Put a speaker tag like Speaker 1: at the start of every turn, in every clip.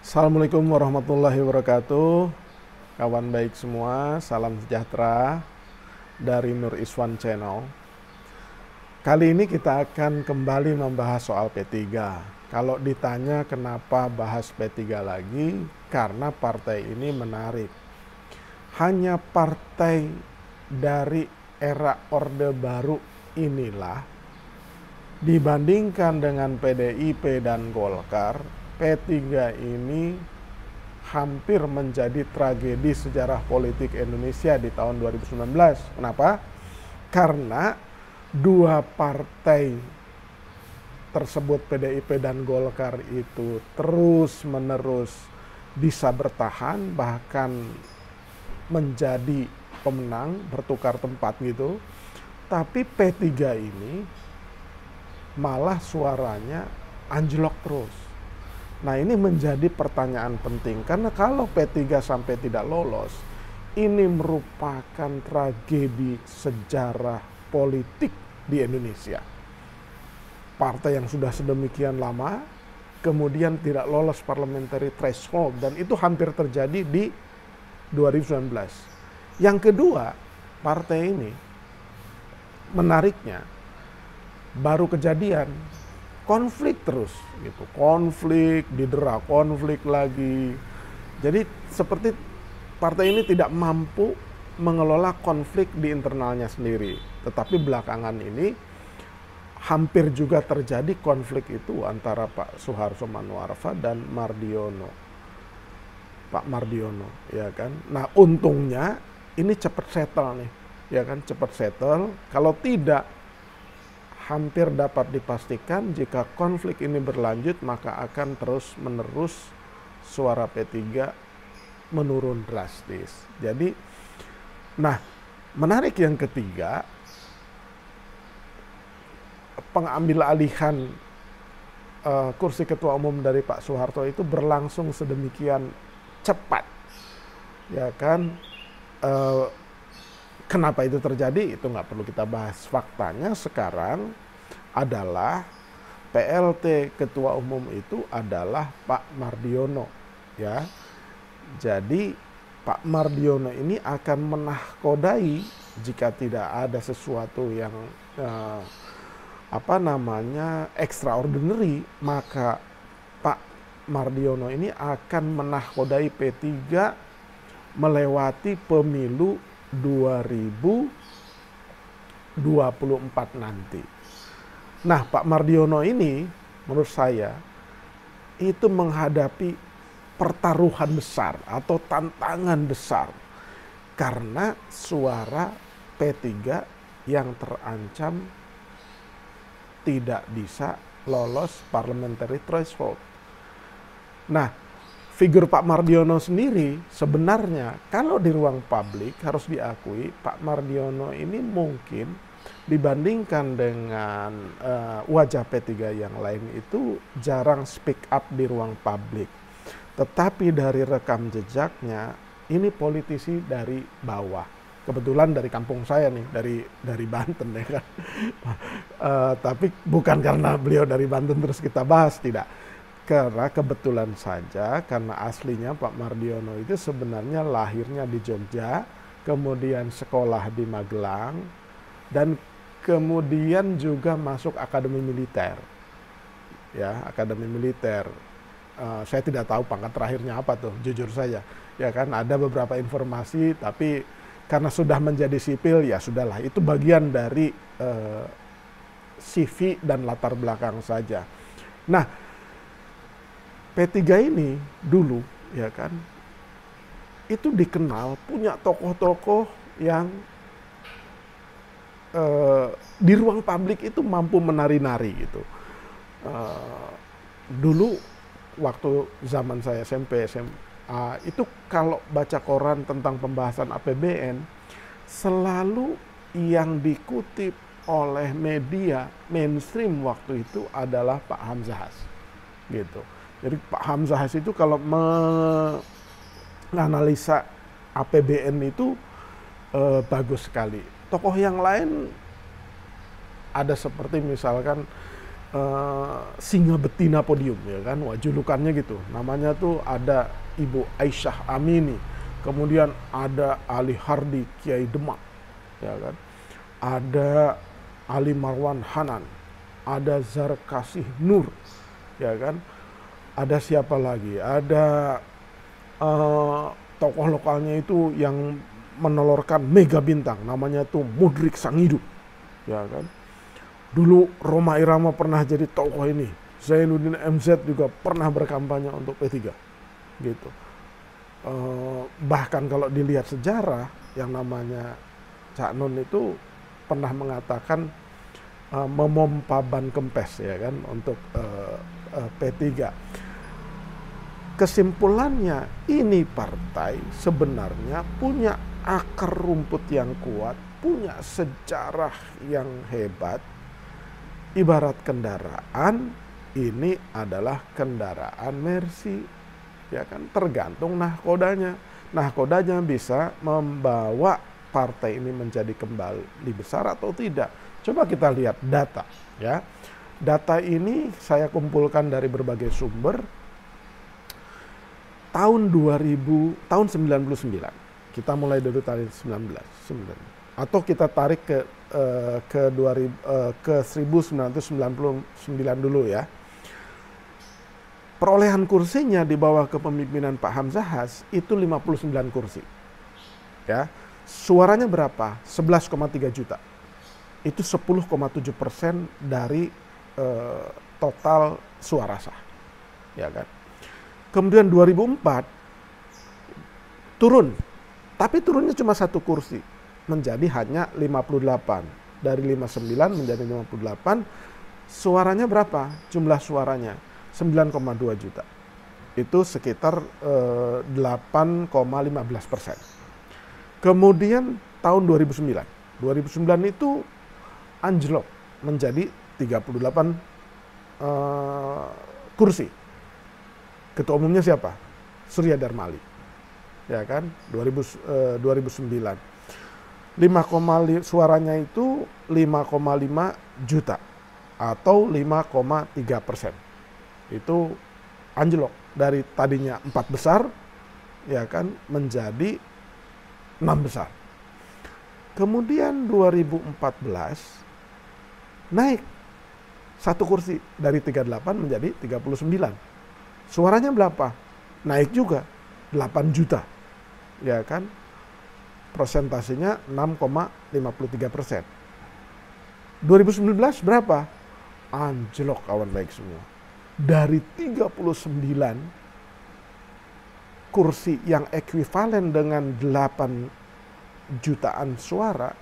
Speaker 1: Assalamualaikum warahmatullahi wabarakatuh. Kawan baik semua, salam sejahtera dari Nur Iswan Channel. Kali ini kita akan kembali membahas soal P3. Kalau ditanya kenapa bahas P3 lagi, karena partai ini menarik. Hanya partai dari era Orde Baru inilah dibandingkan dengan PDIP dan Golkar, P3 ini hampir menjadi tragedi sejarah politik Indonesia di tahun 2019. Kenapa? Karena dua partai tersebut, PDIP dan Golkar, itu terus-menerus bisa bertahan, bahkan menjadi pemenang, bertukar tempat gitu. Tapi P3 ini malah suaranya anjlok terus. Nah, ini menjadi pertanyaan penting, karena kalau P3 sampai tidak lolos, ini merupakan tragedi sejarah politik di Indonesia. Partai yang sudah sedemikian lama, kemudian tidak lolos parliamentary threshold, dan itu hampir terjadi di 2019. Yang kedua, partai ini menariknya baru kejadian konflik terus gitu, konflik didera konflik lagi. Jadi seperti partai ini tidak mampu mengelola konflik di internalnya sendiri. Tetapi belakangan ini hampir juga terjadi konflik itu antara Pak Suharto Manoarfa dan Pak Mardiono, ya kan. Nah, untungnya ini cepat settle nih, ya kan, cepat settle. Kalau tidak, hampir dapat dipastikan jika konflik ini berlanjut, maka akan terus-menerus suara P3 menurun drastis. Jadi, nah, menarik yang ketiga, pengambil alihan kursi ketua umum dari Pak Soeharto itu berlangsung sedemikian cepat, ya kan. Kenapa itu terjadi? Itu nggak perlu kita bahas. Faktanya sekarang adalah PLT ketua umum itu adalah Pak Mardiono, ya. Jadi Pak Mardiono ini akan menahkodai jika tidak ada sesuatu yang extraordinary, maka Pak Mardiono ini akan menahkodai P3 melewati pemilu 2024 nanti. Nah, Pak Mardiono ini menurut saya itu menghadapi pertaruhan besar atau tantangan besar, karena suara P3 yang terancam tidak bisa lolos parliamentary threshold. Nah, figur Pak Mardiono sendiri sebenarnya kalau di ruang publik harus diakui Pak Mardiono ini mungkin dibandingkan dengan wajah P3 yang lain itu jarang speak up di ruang publik. Tetapi dari rekam jejaknya, ini politisi dari bawah. Kebetulan dari kampung saya nih, dari Banten, ya kan. Tapi bukan karena beliau dari Banten terus kita bahas, tidak. Karena kebetulan saja, karena aslinya Pak Mardiono itu sebenarnya lahirnya di Jogja, kemudian sekolah di Magelang, dan kemudian juga masuk akademi militer. Ya, akademi militer. Saya tidak tahu pangkat terakhirnya apa tuh, jujur saja. Ya kan, ada beberapa informasi, tapi karena sudah menjadi sipil, ya sudahlah, itu bagian dari CV dan latar belakang saja. Nah, P3 ini dulu, ya kan, itu dikenal punya tokoh-tokoh yang di ruang publik itu mampu menari-nari gitu. Dulu waktu zaman saya SMP, SMA, itu kalau baca koran tentang pembahasan APBN, selalu yang dikutip oleh media mainstream waktu itu adalah Pak Hamzahas, gitu. Jadi Pak Hamzahas itu kalau menganalisa APBN itu bagus sekali. Tokoh yang lain ada seperti misalkan singa betina podium, ya kan? Wah, julukannya gitu. Namanya tuh ada Ibu Aisyah Amini, kemudian ada Ali Hardi Kiai Demak, ya kan? Ada Ali Marwan Hanan, ada Zarkasih Nur, ya kan? Ada siapa lagi? Ada tokoh lokalnya itu yang menolorkan mega bintang, namanya tuh Mudrik Sangidu, ya kan? Dulu Rhoma Irama pernah jadi tokoh ini. Zainuddin MZ juga pernah berkampanye untuk P3, gitu. Bahkan kalau dilihat sejarah, yang namanya Cak Nun itu pernah mengatakan memompa ban kempes, ya kan, untuk P3. Kesimpulannya, ini partai sebenarnya punya akar rumput yang kuat, punya sejarah yang hebat. Ibarat kendaraan, ini adalah kendaraan Mercy, ya kan, tergantung nahkodanya. Nahkodanya bisa membawa partai ini menjadi kembali besar atau tidak. Coba kita lihat data, ya. Data ini saya kumpulkan dari berbagai sumber. Tahun 99. Kita mulai dari tahun 19. Atau kita tarik ke 1999 dulu, ya. Perolehan kursinya di bawah kepemimpinan Pak Hamzah Has itu 59 kursi. Ya. Suaranya berapa? 11,3 juta. Itu 10,7% dari total suara sah. Ya kan? Kemudian 2004 turun. Tapi turunnya cuma 1 kursi. Menjadi hanya 58. Dari 59 menjadi 58. Suaranya berapa? Jumlah suaranya 9,2 juta. Itu sekitar 8,15%. Kemudian tahun 2009. 2009 itu anjlok menjadi 38 kursi. Ketua umumnya siapa? Surya Darmali. Ya kan? 2009. Suaranya itu 5,5 juta atau 5,3%. Itu anjlok dari tadinya 4 besar, ya kan, menjadi 6 besar. Kemudian 2014 naik 1 kursi dari 38 menjadi 39. Suaranya berapa? Naik juga 8 juta. Ya kan? Prosentasenya 6,53%. 2019 berapa? Anjlok, kawan baik semua. Dari 39 kursi yang ekuivalen dengan 8 jutaan suara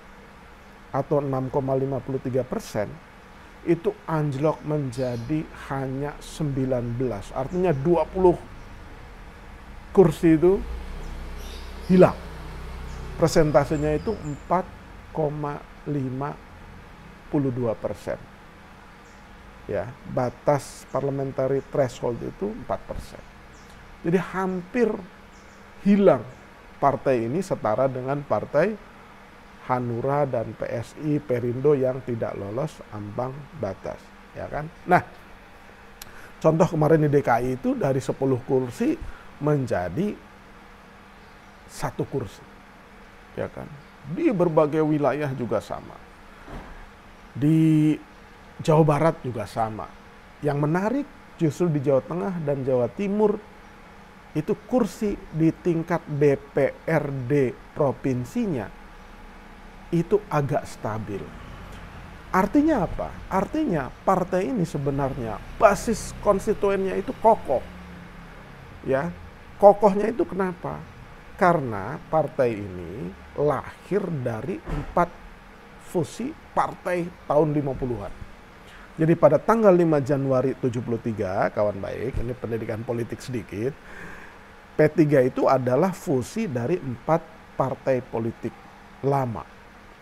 Speaker 1: atau 6,53%, itu anjlok menjadi hanya 19. Artinya 20 kursi itu hilang. Persentasenya itu 4,52%. Ya, batas parliamentary threshold itu 4%. Jadi hampir hilang partai ini, setara dengan partai Hanura dan PSI, Perindo yang tidak lolos ambang batas, ya kan? Nah, contoh kemarin di DKI itu dari 10 kursi menjadi 1 kursi, ya kan? Di berbagai wilayah juga sama. Di Jawa Barat juga sama. Yang menarik justru di Jawa Tengah dan Jawa Timur itu kursi di tingkat DPRD provinsinya itu agak stabil. Artinya apa? Artinya partai ini sebenarnya basis konstituennya itu kokoh. Ya, kokohnya itu kenapa? Karena partai ini lahir dari 4 fusi partai tahun 50-an. Jadi pada tanggal 5 Januari 73, kawan baik, ini pendidikan politik sedikit, P3 itu adalah fusi dari 4 partai politik lama,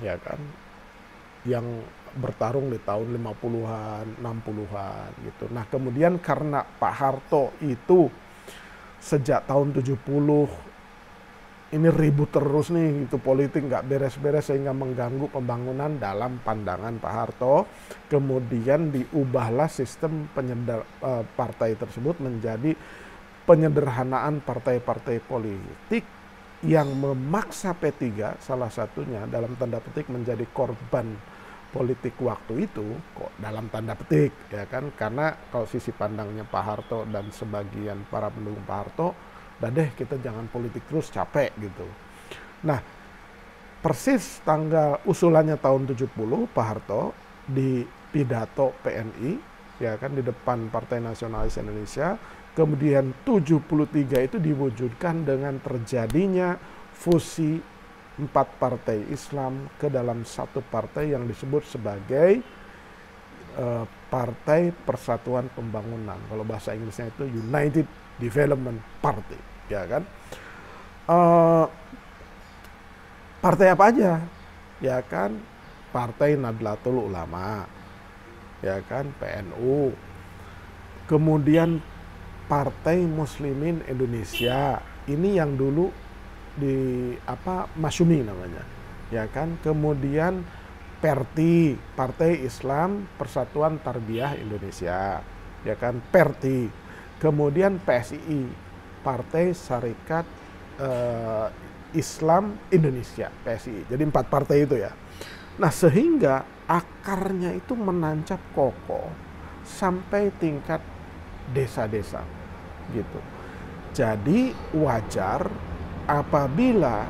Speaker 1: ya kan, yang bertarung di tahun 50-an, 60-an gitu. Nah, kemudian karena Pak Harto itu sejak tahun 70 ini ribut terus nih, itu politik nggak beres-beres sehingga mengganggu pembangunan dalam pandangan Pak Harto. Kemudian diubahlah sistem partai tersebut menjadi penyederhanaan partai-partai politik yang memaksa P3 salah satunya dalam tanda petik menjadi korban politik waktu itu, kok dalam tanda petik ya kan, karena kalau sisi pandangnya Pak Harto dan sebagian para pendukung Pak Harto, udah deh kita jangan politik terus, capek gitu. Nah, persis tanggal usulannya tahun 70 Pak Harto di pidato PNI ya kan di depan Partai Nasionalis Indonesia, kemudian 73 itu diwujudkan dengan terjadinya fusi 4 partai Islam ke dalam satu partai yang disebut sebagai Partai Persatuan Pembangunan. Kalau bahasa Inggrisnya itu United Development Party, ya kan? Partai apa aja? Ya kan? Partai Nahdlatul Ulama, ya kan? PNU. Kemudian Partai Muslimin Indonesia. Ini yang dulu Masyumi namanya, ya kan. Kemudian PERTI, Partai Islam Persatuan Tarbiyah Indonesia, ya kan, PERTI. Kemudian PSII, Partai Syarikat Islam Indonesia, PSII. Jadi 4 partai itu ya. Nah, sehingga akarnya itu menancap kokoh sampai tingkat desa-desa gitu. Jadi wajar apabila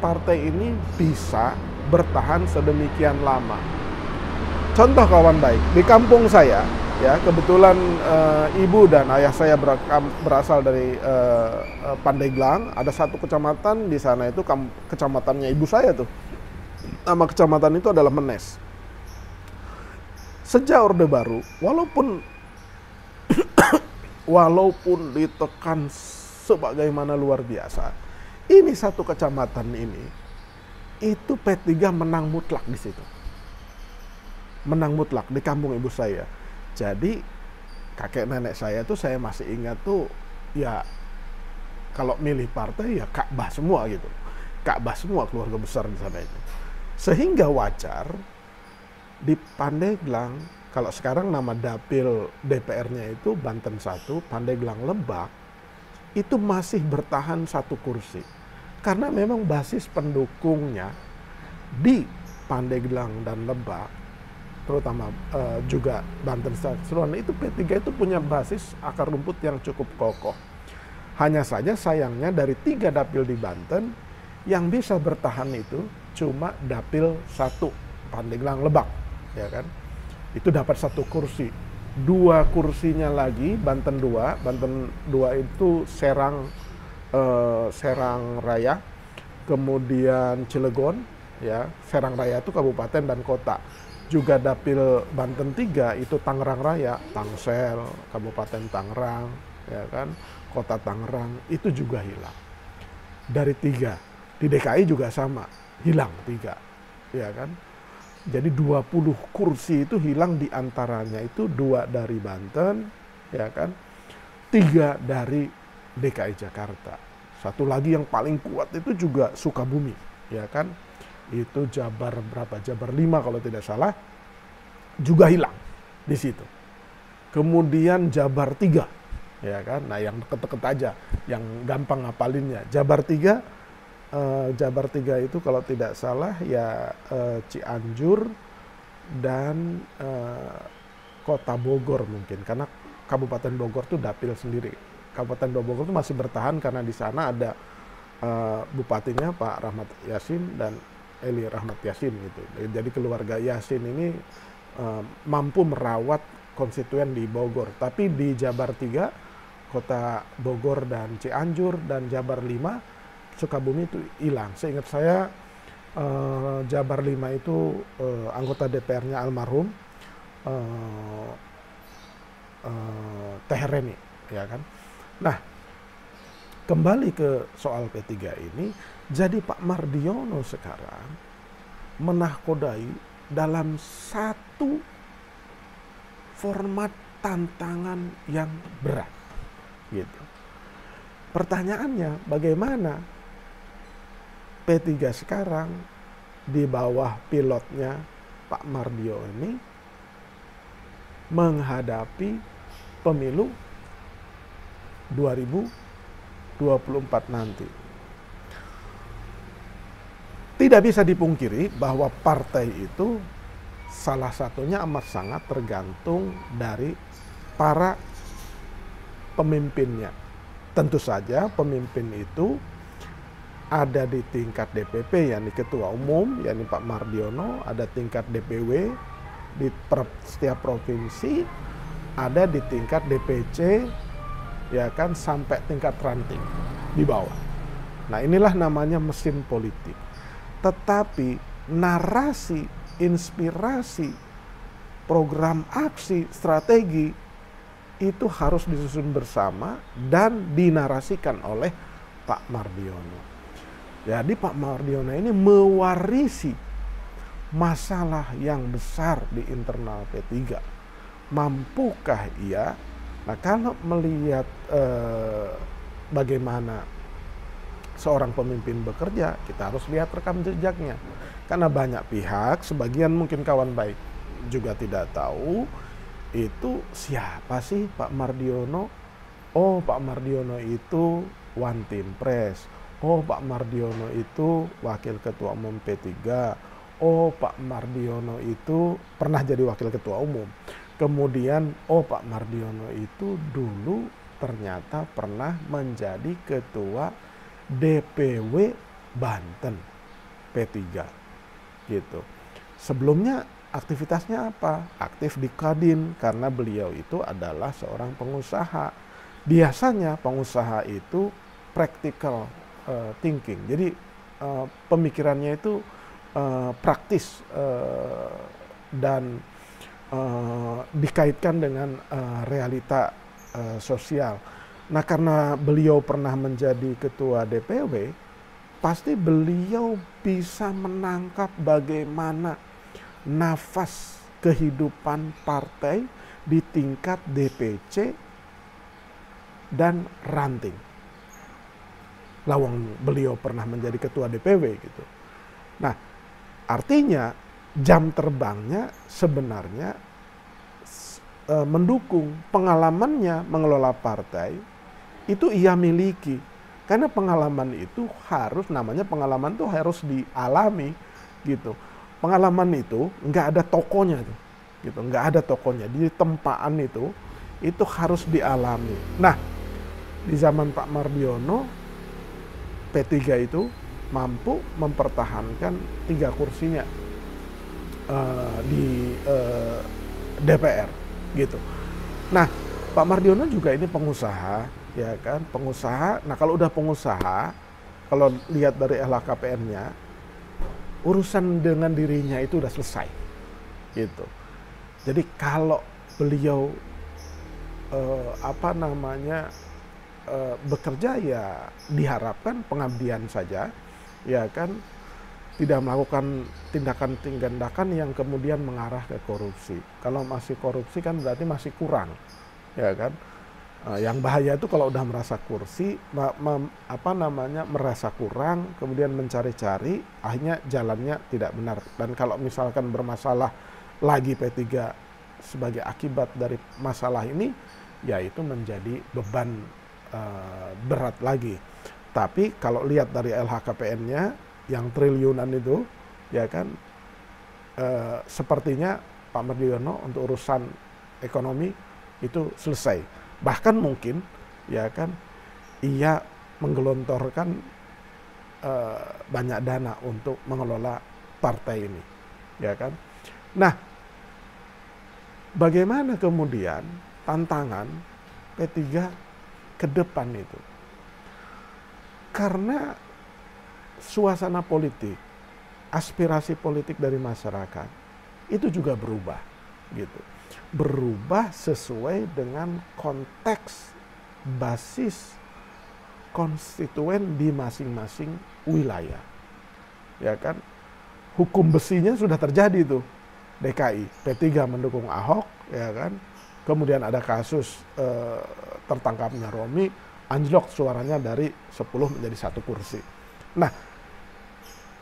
Speaker 1: partai ini bisa bertahan sedemikian lama. Contoh kawan baik, di kampung saya, ya kebetulan ibu dan ayah saya berasal dari Pandeglang. Ada satu kecamatan di sana itu kecamatannya ibu saya tuh. Nama kecamatan itu adalah Menes. Sejak Orde Baru, walaupun ditekan sebagaimana luar biasa, ini satu kecamatan ini, itu P3 menang mutlak di situ. Menang mutlak di kampung ibu saya. Jadi kakek nenek saya tuh saya masih ingat tuh ya kalau milih partai ya Ka'bah semua gitu. Ka'bah semua keluarga besar di sana itu. Sehingga wajar di Pandeglang, kalau sekarang nama dapil DPR-nya itu Banten 1, Pandeglang Lebak, itu masih bertahan 1 kursi. Karena memang basis pendukungnya di Pandeglang dan Lebak, terutama juga Banten keseluruhan, itu P3 itu punya basis akar rumput yang cukup kokoh. Hanya saja sayangnya dari 3 dapil di Banten, yang bisa bertahan itu cuma dapil 1 Pandeglang Lebak, ya kan? Itu dapat 1 kursi. 2 kursinya lagi Banten 2 itu Serang Raya, kemudian Cilegon, ya. Serang Raya itu kabupaten dan kota. Juga dapil Banten 3 itu Tangerang Raya, Tangsel, Kabupaten Tangerang, ya kan, Kota Tangerang, itu juga hilang. Dari 3. Di DKI juga sama, hilang 3, ya kan. Jadi 20 kursi itu hilang, diantaranya itu 2 dari Banten, ya kan, 3 dari DKI Jakarta. Satu lagi yang paling kuat itu juga Sukabumi, ya kan. Itu Jabar 5 kalau tidak salah, juga hilang di situ. Kemudian Jabar 3, ya kan. Nah, yang deket-deket aja, yang gampang ngapalinnya. Jabar 3 itu kalau tidak salah ya Cianjur dan Kota Bogor mungkin, karena Kabupaten Bogor tuh dapil sendiri. Kabupaten Bogor itu masih bertahan karena di sana ada bupatinya Pak Rahmat Yasin dan Eli Rahmat Yasin gitu. Jadi keluarga Yasin ini mampu merawat konstituen di Bogor. Tapi di Jabar 3, Kota Bogor dan Cianjur dan Jabar 5, Sukabumi itu hilang. Seingat saya Jabar 5 itu anggota DPR-nya almarhum Tehereni, ya kan. Nah, kembali ke soal P3 ini, jadi Pak Mardiono sekarang menahkodai dalam satu format tantangan yang berat gitu. Pertanyaannya, bagaimana P3 sekarang di bawah pilotnya Pak Mardiono ini menghadapi pemilu 2024 nanti. Tidak bisa dipungkiri bahwa partai itu salah satunya amat sangat tergantung dari para pemimpinnya. Tentu saja pemimpin itu ada di tingkat DPP, yakni Ketua Umum, yakni Pak Mardiono, ada tingkat DPW di setiap provinsi, ada di tingkat DPC, ya kan, sampai tingkat ranting di bawah. Nah, inilah namanya mesin politik. Tetapi narasi, inspirasi, program aksi, strategi itu harus disusun bersama dan dinarasikan oleh Pak Mardiono. Jadi Pak Mardiono ini mewarisi masalah yang besar di internal P3. Mampukah ia? Nah, kalau melihat bagaimana seorang pemimpin bekerja, kita harus lihat rekam jejaknya. Karena banyak pihak, sebagian mungkin kawan baik juga tidak tahu, itu siapa sih Pak Mardiono? Oh, Pak Mardiono itu One Team Press. Oh, Pak Mardiono itu Wakil Ketua Umum P3. Oh, Pak Mardiono itu pernah jadi Wakil Ketua Umum. Kemudian, oh, Pak Mardiono itu dulu ternyata pernah menjadi Ketua DPW Banten P3. Gitu. Sebelumnya aktivitasnya apa? Aktif di Kadin, karena beliau itu adalah seorang pengusaha. Biasanya pengusaha itu practical thinking. Jadi pemikirannya itu praktis dan dikaitkan dengan realita sosial. Nah, karena beliau pernah menjadi ketua DPW, pasti beliau bisa menangkap bagaimana nafas kehidupan partai di tingkat DPC dan ranting. Lawang beliau pernah menjadi ketua DPW gitu. Nah, artinya jam terbangnya sebenarnya mendukung, pengalamannya mengelola partai itu ia miliki. Karena pengalaman itu harus, namanya pengalaman itu harus dialami gitu. Pengalaman itu nggak ada tokonya tuh, gitu, nggak ada tokonya. Di tempaan itu harus dialami. Nah, di zaman Pak Mardiono, P3 itu mampu mempertahankan 3 kursinya di DPR gitu. Nah, Pak Mardiono juga ini pengusaha, ya kan, pengusaha. Nah, kalau udah pengusaha, kalau lihat dari LHKPN-nya, urusan dengan dirinya itu udah selesai gitu. Jadi kalau beliau bekerja, ya diharapkan pengabdian saja, ya kan, tidak melakukan tindakan-tindakan yang kemudian mengarah ke korupsi. Kalau masih korupsi kan berarti masih kurang, ya kan. Yang bahaya itu kalau udah merasa kursi, merasa kurang, kemudian mencari-cari, akhirnya jalannya tidak benar. Dan kalau misalkan bermasalah lagi P3 sebagai akibat dari masalah ini, ya itu menjadi beban berat lagi. Tapi kalau lihat dari LHKPN-nya yang triliunan itu, ya kan, sepertinya Pak Mardiono untuk urusan ekonomi itu selesai. Bahkan mungkin, ya kan, ia menggelontorkan banyak dana untuk mengelola partai ini, ya kan. Nah, bagaimana kemudian tantangan P3 ke depan itu? Karena suasana politik, aspirasi politik dari masyarakat itu juga berubah gitu. Berubah sesuai dengan konteks basis konstituen di masing-masing wilayah. Ya kan? Hukum besinya sudah terjadi tuh. DKI, P3 mendukung Ahok, ya kan? Kemudian ada kasus tertangkapnya Romi, anjlok suaranya dari 10 menjadi 1 kursi. Nah,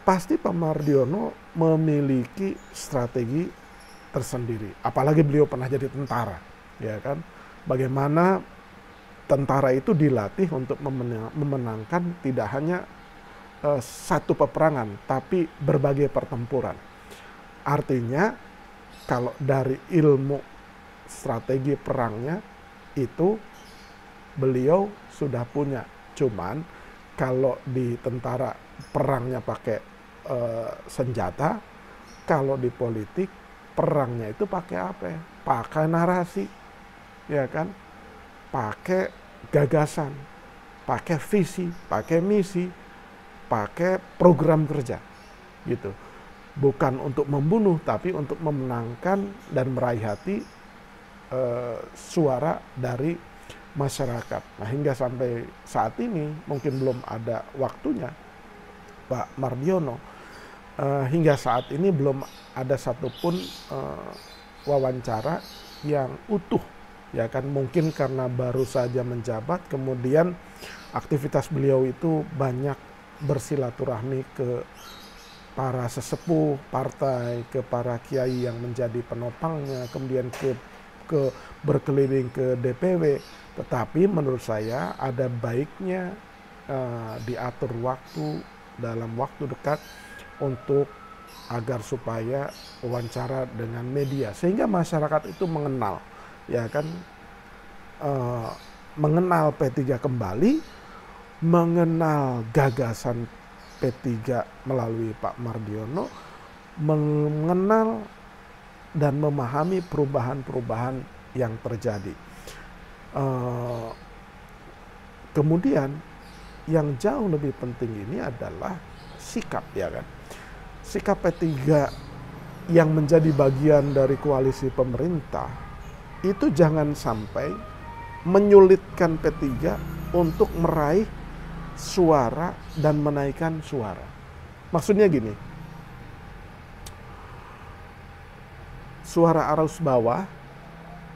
Speaker 1: pasti Pak Mardiono memiliki strategi tersendiri. Apalagi beliau pernah jadi tentara, ya kan? Bagaimana tentara itu dilatih untuk memenangkan tidak hanya satu peperangan, tapi berbagai pertempuran. Artinya, kalau dari ilmu strategi perangnya itu beliau sudah punya. Cuman kalau di tentara perangnya pakai senjata, kalau di politik perangnya itu pakai apa ya? Pakai narasi, ya kan? Pakai gagasan, pakai visi, pakai misi, pakai program kerja, gitu. Bukan untuk membunuh, tapi untuk memenangkan dan meraih hati suara dari masyarakat. Nah, hingga sampai saat ini mungkin belum ada waktunya Pak Mardiono. Hingga saat ini belum ada satupun wawancara yang utuh, ya kan? Mungkin karena baru saja menjabat, kemudian aktivitas beliau itu banyak bersilaturahmi ke para sesepuh partai, ke para kiai yang menjadi penopangnya, kemudian ke berkeliling ke DPW. Tetapi menurut saya ada baiknya diatur waktu dalam waktu dekat untuk agar supaya wawancara dengan media sehingga masyarakat itu mengenal, ya kan, mengenal P3 kembali, mengenal gagasan P3 melalui Pak Mardiono, mengenal dan memahami perubahan-perubahan yang terjadi. Kemudian yang jauh lebih penting ini adalah sikap, ya kan? Sikap P3 yang menjadi bagian dari koalisi pemerintah itu jangan sampai menyulitkan P3 untuk meraih suara dan menaikkan suara. Maksudnya gini, suara arus bawah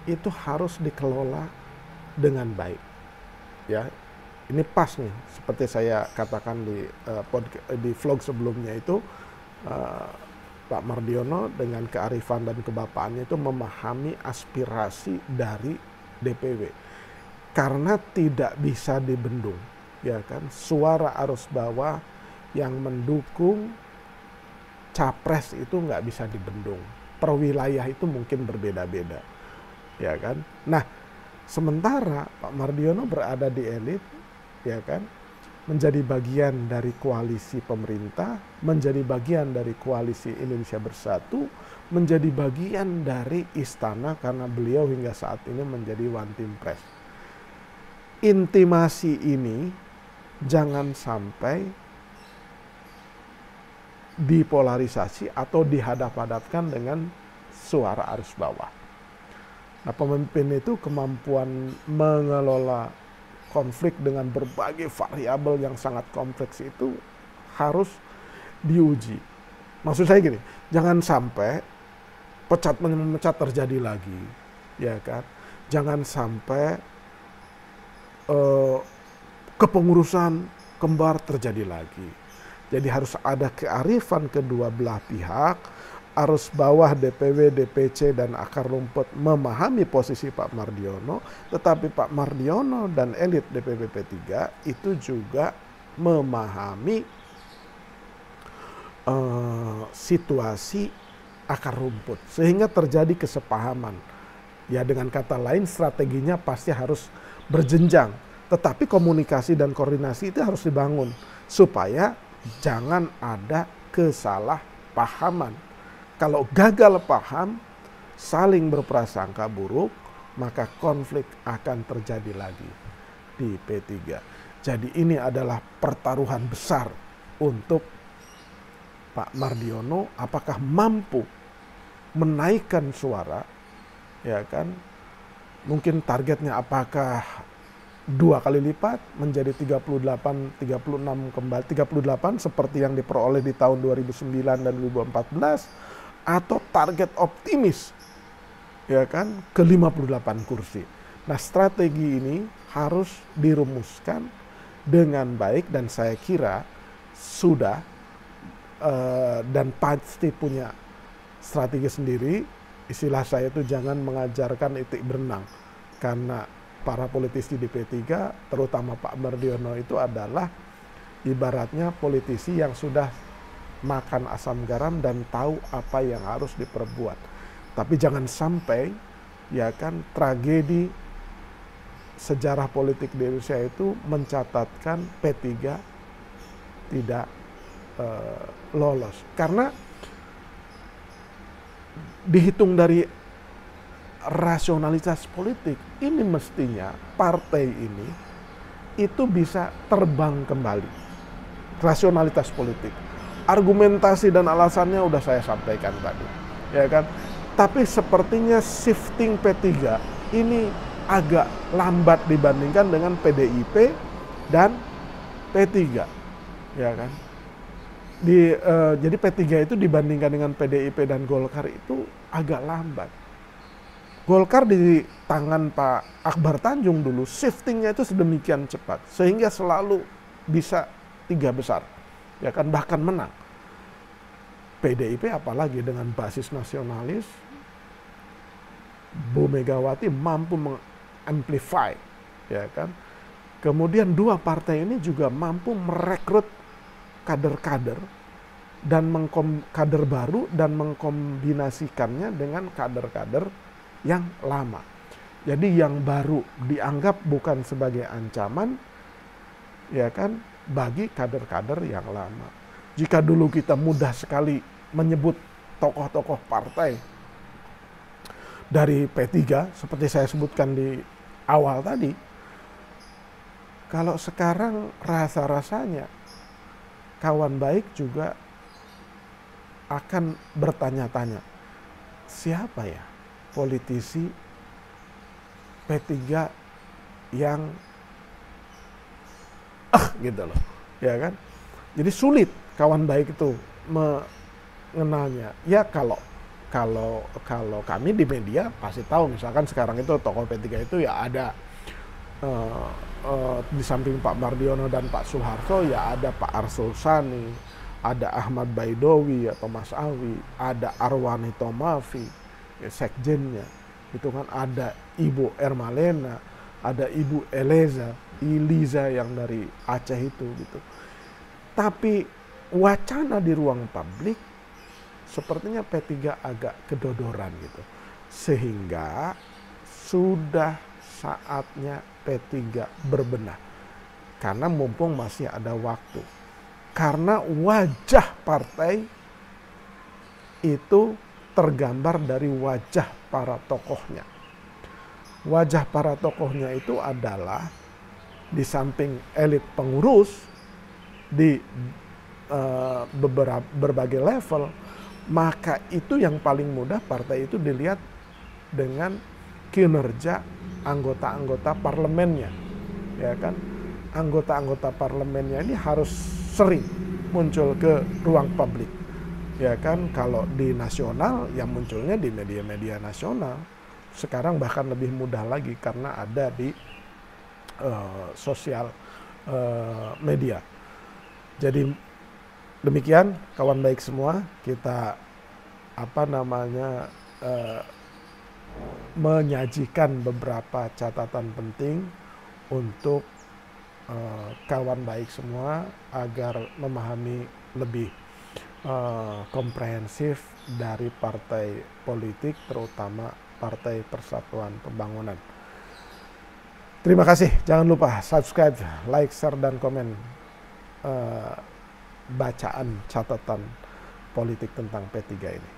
Speaker 1: itu harus dikelola dengan baik, ya. Ini pas nih, seperti saya katakan di vlog sebelumnya itu, Pak Mardiono dengan kearifan dan kebapaannya itu memahami aspirasi dari DPW, karena tidak bisa dibendung, ya kan. Suara arus bawah yang mendukung capres itu nggak bisa dibendung. Per wilayah itu mungkin berbeda-beda, ya kan. Nah, sementara Pak Mardiono berada di elit, ya kan, menjadi bagian dari koalisi pemerintah, menjadi bagian dari koalisi Indonesia Bersatu, menjadi bagian dari istana karena beliau hingga saat ini menjadi one team press. Intimasi ini jangan sampai dipolarisasi atau dihadap-hadapkan dengan suara arus bawah. Nah, pemimpin itu kemampuan mengelola konflik dengan berbagai variabel yang sangat kompleks itu harus diuji. Maksud saya gini, jangan sampai pecat-memecat terjadi lagi, ya kan? Jangan sampai kepengurusan kembar terjadi lagi. Jadi harus ada kearifan kedua belah pihak, arus bawah DPW, DPC, dan akar rumput memahami posisi Pak Mardiono, tetapi Pak Mardiono dan elit DPW P3 itu juga memahami situasi akar rumput, sehingga terjadi kesepahaman. Ya, dengan kata lain strateginya pasti harus berjenjang, tetapi komunikasi dan koordinasi itu harus dibangun supaya jangan ada kesalahpahaman. Kalau gagal paham, saling berprasangka buruk, maka konflik akan terjadi lagi di P3. Jadi ini adalah pertaruhan besar untuk Pak Mardiono, apakah mampu menaikkan suara, ya kan? Mungkin targetnya apakah 2 kali lipat menjadi 38, 36 kembali 38 seperti yang diperoleh di tahun 2009 dan 2014, atau target optimis, ya kan, ke 58 kursi. Nah, strategi ini harus dirumuskan dengan baik dan saya kira sudah dan pasti punya strategi sendiri. Istilah saya itu jangan mengajarkan itik berenang, karena para politisi di P3, terutama Pak Mardiono itu adalah ibaratnya politisi yang sudah makan asam garam dan tahu apa yang harus diperbuat. Tapi jangan sampai ya kan tragedi sejarah politik di Indonesia itu mencatatkan P3 tidak lolos. Karena dihitung dari rasionalitas politik, ini mestinya partai ini itu bisa terbang kembali. Rasionalitas politik. Argumentasi dan alasannya udah saya sampaikan tadi. Ya kan? Tapi sepertinya shifting P3 ini agak lambat dibandingkan dengan PDIP dan P3. Ya kan? Jadi P3 itu dibandingkan dengan PDIP dan Golkar itu agak lambat. Golkar di tangan Pak Akbar Tanjung dulu shiftingnya itu sedemikian cepat sehingga selalu bisa 3 besar, ya kan, bahkan menang. PDIP apalagi dengan basis nasionalis, Bu Megawati mampu mengamplify, ya kan. Kemudian dua partai ini juga mampu merekrut kader-kader dan kader baru dan mengkombinasikannya dengan kader-kader yang lama. Jadi yang baru dianggap bukan sebagai ancaman, ya kan, bagi kader-kader yang lama. Jika dulu kita mudah sekali menyebut tokoh-tokoh partai dari P3 seperti saya sebutkan di awal tadi, kalau sekarang rasa-rasanya kawan baik juga akan bertanya-tanya, siapa ya politisi P3 yang gitu loh, ya kan? Jadi sulit kawan baik itu mengenalnya. Ya kalau kami di media pasti tahu, misalkan sekarang itu tokoh P3 itu ya ada di samping Pak Mardiono dan Pak Soeharto ya ada Pak Arsul Sani, ada Ahmad Baidowi atau Mas Awi, ada Arwani Tomafi, ya, sekjennya, itu kan ada Ibu Ermalena, ada Ibu Eliza yang dari Aceh itu gitu. Tapi wacana di ruang publik sepertinya P3 agak kedodoran gitu. Sehingga sudah saatnya P3 berbenah. Karena mumpung masih ada waktu. Karena wajah partai itu tergambar dari wajah para tokohnya. Wajah para tokohnya itu adalah di samping elit pengurus di berbagai level, maka itu yang paling mudah partai itu dilihat dengan kinerja anggota-anggota parlemennya, ya kan? Anggota-anggota parlemennya ini harus sering muncul ke ruang publik, ya kan? Kalau di nasional, yang munculnya di media-media nasional. Sekarang bahkan lebih mudah lagi karena ada di sosial media. Jadi demikian kawan baik semua, kita menyajikan beberapa catatan penting untuk kawan baik semua agar memahami lebih komprehensif dari partai politik, terutama Partai Persatuan Pembangunan. Terima kasih, jangan lupa subscribe, like, share, dan komen bacaan catatan politik tentang P3 ini.